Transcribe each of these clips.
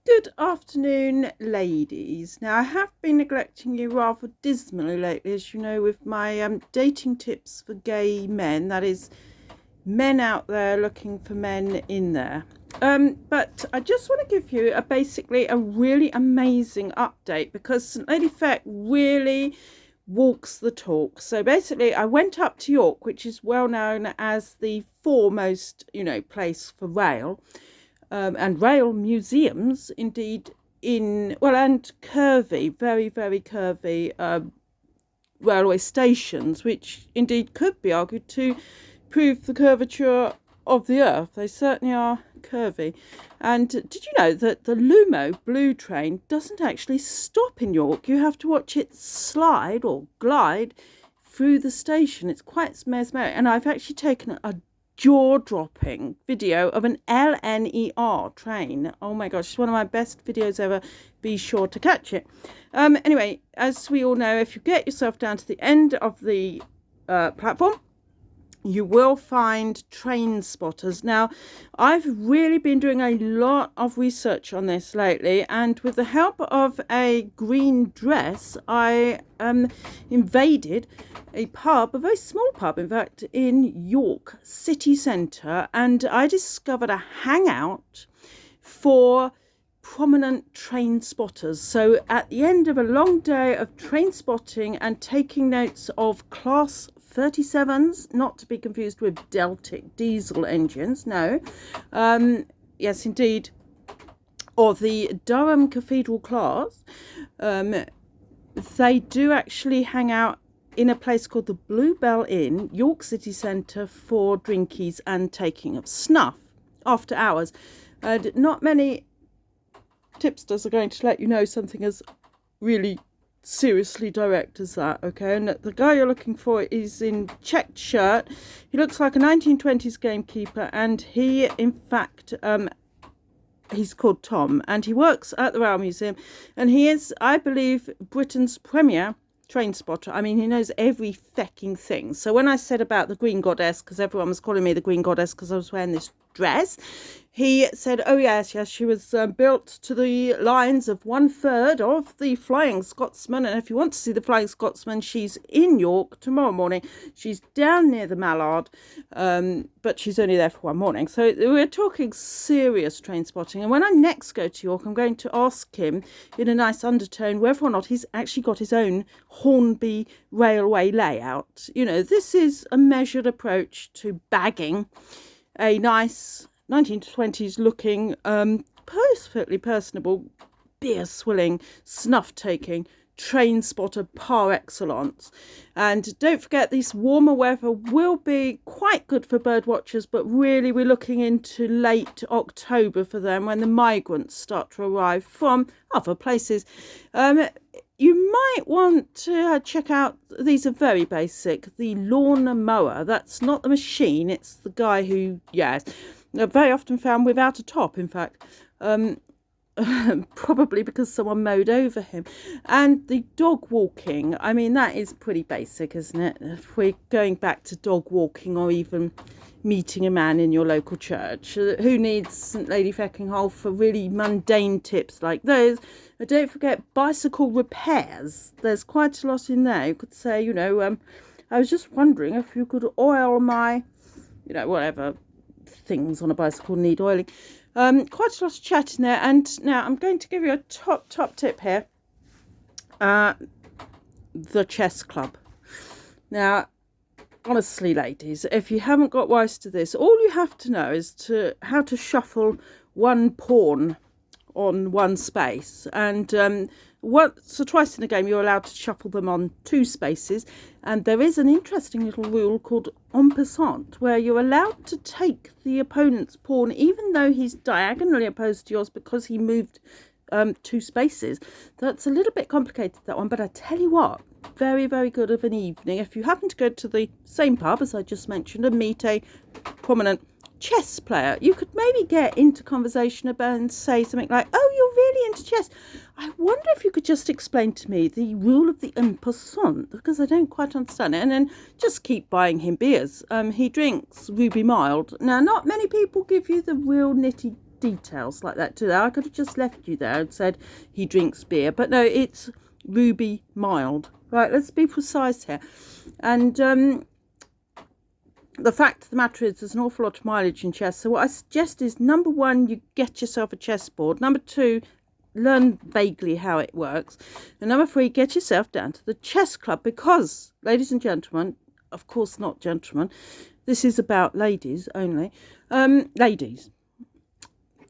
Good afternoon, ladies. Now, I have been neglecting you rather dismally lately, as you know, with my dating tips for gay men. That is, men out there looking for men in there. But I just want to give you basically a really amazing update because St. Lady Feck really walks the talk. So basically, I went up to York, which is well known as the foremost, place for rail. And rail museums, indeed, and curvy, very, very curvy railway stations, which indeed could be argued to prove the curvature of the earth. They certainly are curvy. And did you know that the Lumo Blue train doesn't actually stop in York? You have to watch it slide or glide through the station. It's quite mesmeric. And I've actually taken a jaw-dropping video of an LNER train. Oh my gosh, it's one of my best videos ever. Be sure to catch it. Anyway, as we all know, if you get yourself down to the end of the platform, you will find train spotters. Now, I've really been doing a lot of research on this lately, and with the help of a green dress, I invaded a pub, a very small pub, in fact, in York city centre, and I discovered a hangout for prominent train spotters. So at the end of a long day of train spotting and taking notes of class 37s, not to be confused with Deltic diesel engines, no. Yes, indeed. Or the Durham Cathedral class. They do actually hang out in a place called the Bluebell Inn, York City Centre, for drinkies and taking of snuff after hours. And not many tipsters are going to let you know something as really seriously direct as that, okay? And the guy you're looking for is in checked shirt. He looks like a 1920s gamekeeper, and he, in fact, he's called Tom, and he works at the Rail Museum, and he is, I believe, Britain's premier train spotter. I mean, he knows every fecking thing. So when I said about the Green Goddess, because everyone was calling me the Green Goddess because I was wearing this dress, he said, oh yes, she was built to the lines of 1/3 of the Flying Scotsman. And if you want to see the Flying Scotsman, she's in York tomorrow morning. She's down near the Mallard, but she's only there for one morning. So we're talking serious train spotting. And when I next go to York, I'm going to ask him in a nice undertone whether or not he's actually got his own Hornby railway layout. You know, this is a measured approach to bagging a nice 1920s looking, perfectly personable, beer swilling, snuff taking train spotter par excellence. And don't forget, this warmer weather will be quite good for bird watchers, but really we're looking into late October for them, when the migrants start to arrive from other places. You might want to check out, these are very basic, the lawn mower. That's not the machine, it's the guy who, yes, very often found without a top, in fact. Probably because someone mowed over him. And the dog walking, I mean, that is pretty basic, isn't it? If we're going back to dog walking, or even meeting a man in your local church, who needs St. Lady Feckinghole for really mundane tips like those? And don't forget bicycle repairs. There's quite a lot in there. You could say, I was just wondering if you could oil my, whatever things on a bicycle need oiling. Quite a lot of chat in there. And now I'm going to give you a top tip here. The chess club. Now, honestly, ladies, if you haven't got wise to this, all you have to know is how to shuffle one pawn on one space. And once or twice in a game, you're allowed to shuffle them on two spaces. And there is an interesting little rule called en passant, where you're allowed to take the opponent's pawn, even though he's diagonally opposed to yours, because he moved two spaces. That's a little bit complicated, that one, but I tell you what, very, very good of an evening. If you happen to go to the same pub as I just mentioned and meet a prominent chess player, you could maybe get into conversation about and say something like, oh, you're really into chess. I wonder if you could just explain to me the rule of the en passant, because I don't quite understand it. And then just keep buying him beers. He drinks Ruby Mild. Now, not many people give you the real nitty details like that, do they? I could have just left you there and said he drinks beer, but no, it's ruby mild. Right, let's be precise here. And the fact of the matter is there's an awful lot of mileage in chess. So what I suggest is, number one, you get yourself a chessboard. Number two, learn vaguely how it works. And number three, get yourself down to the chess club, because, ladies and gentlemen, of course not gentlemen, this is about ladies only. Ladies,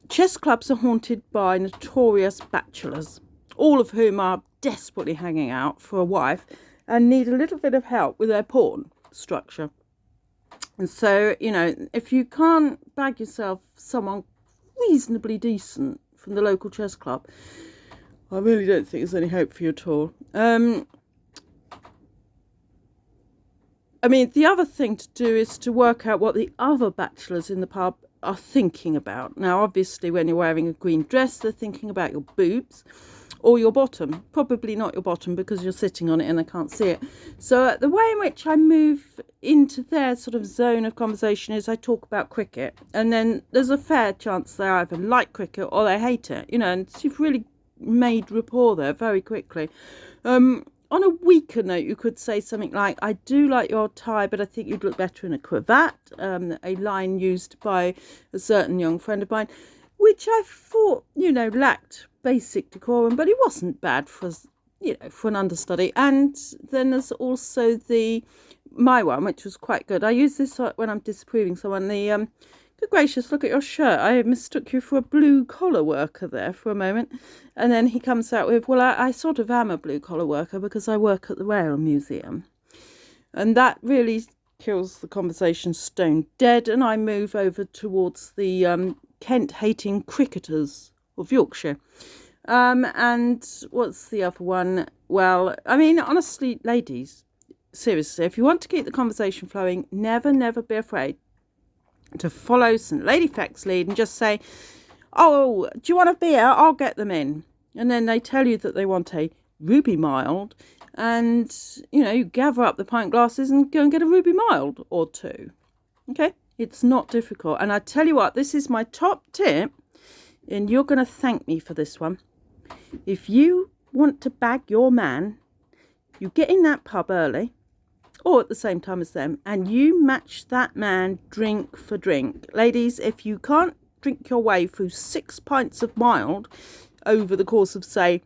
chess clubs are haunted by notorious bachelors, all of whom are desperately hanging out for a wife and need a little bit of help with their pawn structure. And so, you know, if you can't bag yourself someone reasonably decent from the local chess club, I really don't think there's any hope for you at all. I mean, the other thing to do is to work out what the other bachelors in the pub are thinking about. Now, obviously, when you're wearing a green dress, they're thinking about your boobs or your bottom. Probably not your bottom, because you're sitting on it and I can't see it. So the way in which I move into their sort of zone of conversation is I talk about cricket, and then there's a fair chance they either like cricket or they hate it, you know, and so you've really made rapport there very quickly. On a weaker note, you could say something like, I do like your tie, but I think you'd look better in a cravat, a line used by a certain young friend of mine, which I thought, you know, lacked basic decorum, but it wasn't bad for, you know, for an understudy. And then there's also my one, which was quite good. I use this when I'm disapproving someone. Good gracious, look at your shirt. I mistook you for a blue collar worker there for a moment. And then he comes out with, well, I sort of am a blue collar worker because I work at the Rail Museum. And that really kills the conversation stone dead. And I move over towards the Kent-hating cricketers of Yorkshire. And what's the other one? Well, I mean, honestly, ladies, seriously, if you want to keep the conversation flowing, never be afraid to follow St. Lady Feck's lead and just say, oh, do you want a beer? I'll get them in. And then they tell you that they want a ruby mild, and, you know, you gather up the pint glasses and go and get a ruby mild or two. Okay? It's not difficult. And I tell you what, this is my top tip, and you're going to thank me for this one. If you want to bag your man, you get in that pub early, or at the same time as them, and you match that man drink for drink. Ladies, if you can't drink your way through 6 pints of mild over the course of, say,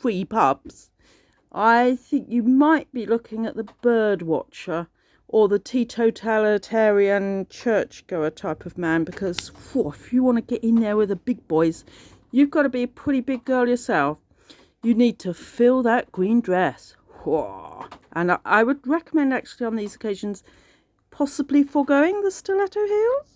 3 pubs, I think you might be looking at the bird watcher or the teetotalitarian churchgoer type of man, because if you want to get in there with the big boys, you've got to be a pretty big girl yourself. You need to fill that green dress. And I would recommend, actually, on these occasions, possibly foregoing the stiletto heels.